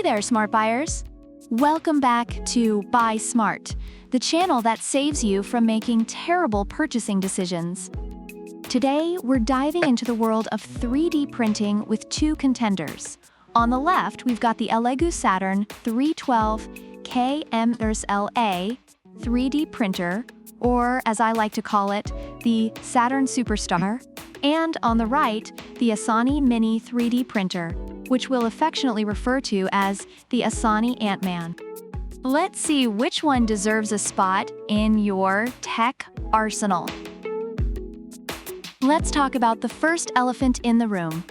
there, smart buyers! Welcome back to Buy Smart, the channel that saves you from making terrible purchasing decisions. Today, we're diving into the world of 3D printing with two contenders. On the left, we've got the ELEGOO Saturn 312 KMLA 3D printer, or as I like to call it, the Saturn Superstar. And on the right, the Asani Mini 3D printer, which we'll affectionately refer to as the Asani Ant-Man. Let's see which one deserves a spot in your tech arsenal. Let's talk about the first elephant in the room: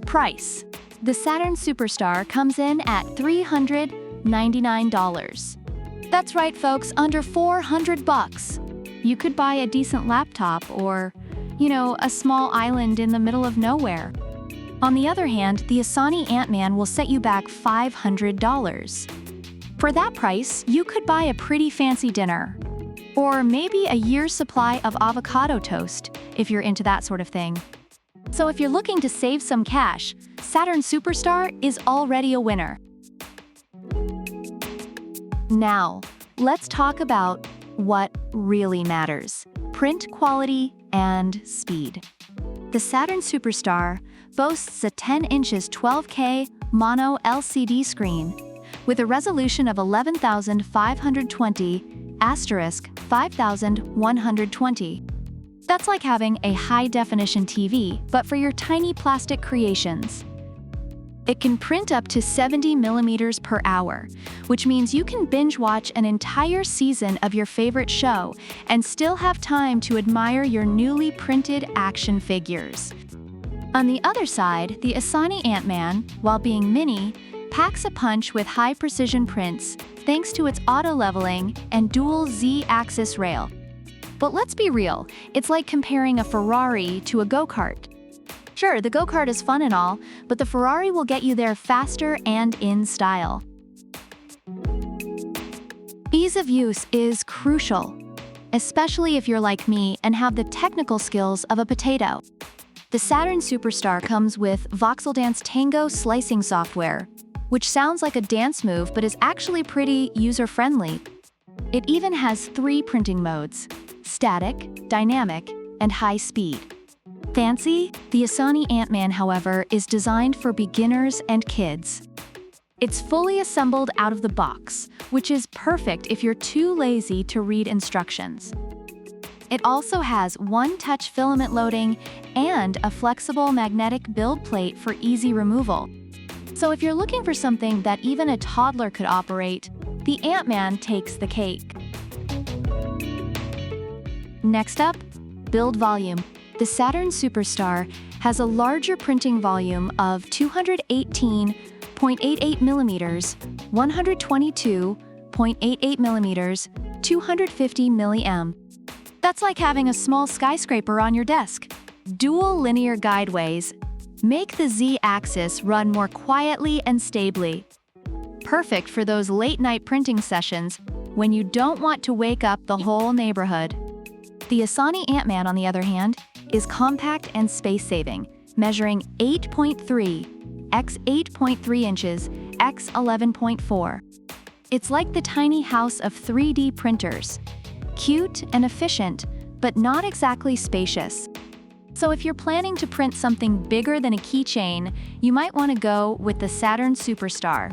price. The Saturn Superstar comes in at $399. That's right, folks, under $400. You could buy a decent laptop or, a small island in the middle of nowhere. On the other hand, the Asani Ant-Man will set you back $500. For that price, you could buy a pretty fancy dinner. Or maybe a year's supply of avocado toast, if you're into that sort of thing. So if you're looking to save some cash, Saturn Superstar is already a winner. Now, let's talk about what really matters: print quality and speed. The Saturn Superstar boasts a 10 inches 12K mono LCD screen with a resolution of 11,520*5120. That's like having a high-definition TV, but for your tiny plastic creations. It can print up to 70 millimeters per hour, which means you can binge-watch an entire season of your favorite show and still have time to admire your newly printed action figures. On the other side, the Asani Ant-Man, while being mini, packs a punch with high-precision prints thanks to its auto-leveling and dual Z-axis rail. But let's be real, it's like comparing a Ferrari to a go-kart. Sure, the go-kart is fun and all, but the Ferrari will get you there faster and in style. Ease of use is crucial, especially if you're like me and have the technical skills of a potato. The Saturn Superstar comes with Voxel Dance Tango slicing software, which sounds like a dance move but is actually pretty user-friendly. It even has 3 printing modes: static, dynamic, and high speed. Fancy? The Asani Ant-Man, however, is designed for beginners and kids. It's fully assembled out of the box, which is perfect if you're too lazy to read instructions. It also has one-touch filament loading and a flexible magnetic build plate for easy removal. So if you're looking for something that even a toddler could operate, the Ant-Man takes the cake. Next up, build volume. The Saturn Superstar has a larger printing volume of 218.88 millimeters, 122.88 millimeters, 250 milliamp. That's like having a small skyscraper on your desk. Dual linear guideways make the Z-axis run more quietly and stably. Perfect for those late-night printing sessions when you don't want to wake up the whole neighborhood. The Asani Ant-Man, on the other hand, is compact and space-saving, measuring 8.3 x 8.3 inches x 11.4. It's like the tiny house of 3D printers. Cute and efficient, but not exactly spacious. So if you're planning to print something bigger than a keychain, you might want to go with the Saturn Superstar.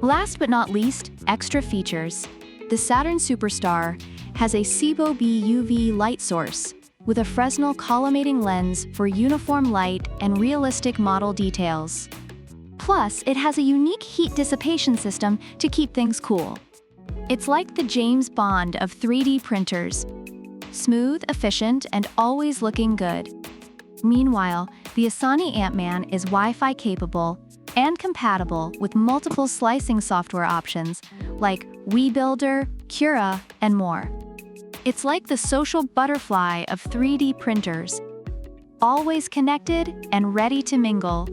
Last but not least, extra features. The Saturn Superstar has a SIBO B UV light source with a Fresnel collimating lens for uniform light and realistic model details. Plus, it has a unique heat dissipation system to keep things cool. It's like the James Bond of 3D printers: smooth, efficient, and always looking good. Meanwhile, the Asani Ant-Man is Wi-Fi capable and compatible with multiple slicing software options like WeBuilder, Cura, and more. It's like the social butterfly of 3D printers, always connected and ready to mingle.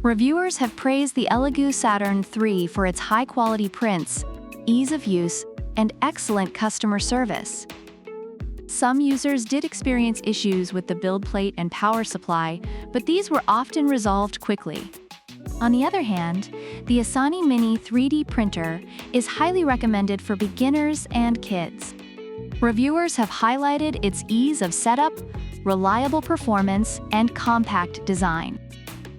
Reviewers have praised the ELEGOO Saturn 3 for its high-quality prints, ease of use, and excellent customer service. Some users did experience issues with the build plate and power supply, but these were often resolved quickly. On the other hand, the Asani Mini 3D printer is highly recommended for beginners and kids. Reviewers have highlighted its ease of setup, reliable performance, and compact design.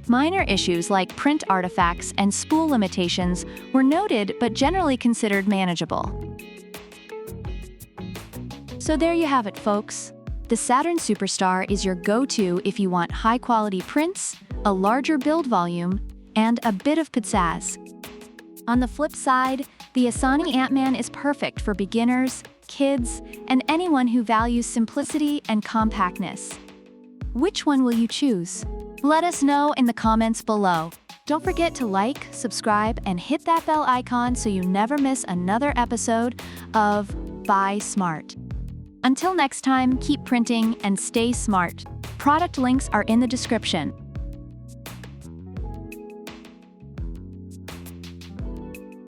Minor issues like print artifacts and spool limitations were noted but generally considered manageable. So there you have it, folks. The Saturn Superstar is your go-to if you want high-quality prints, a larger build volume, and a bit of pizzazz. On the flip side, the Asani Ant-Man is perfect for beginners, kids, and anyone who values simplicity and compactness. Which one will you choose? Let us know in the comments below. Don't forget to like, subscribe, and hit that bell icon so you never miss another episode of Buy Smart. Until next time, keep printing and stay smart. Product links are in the description.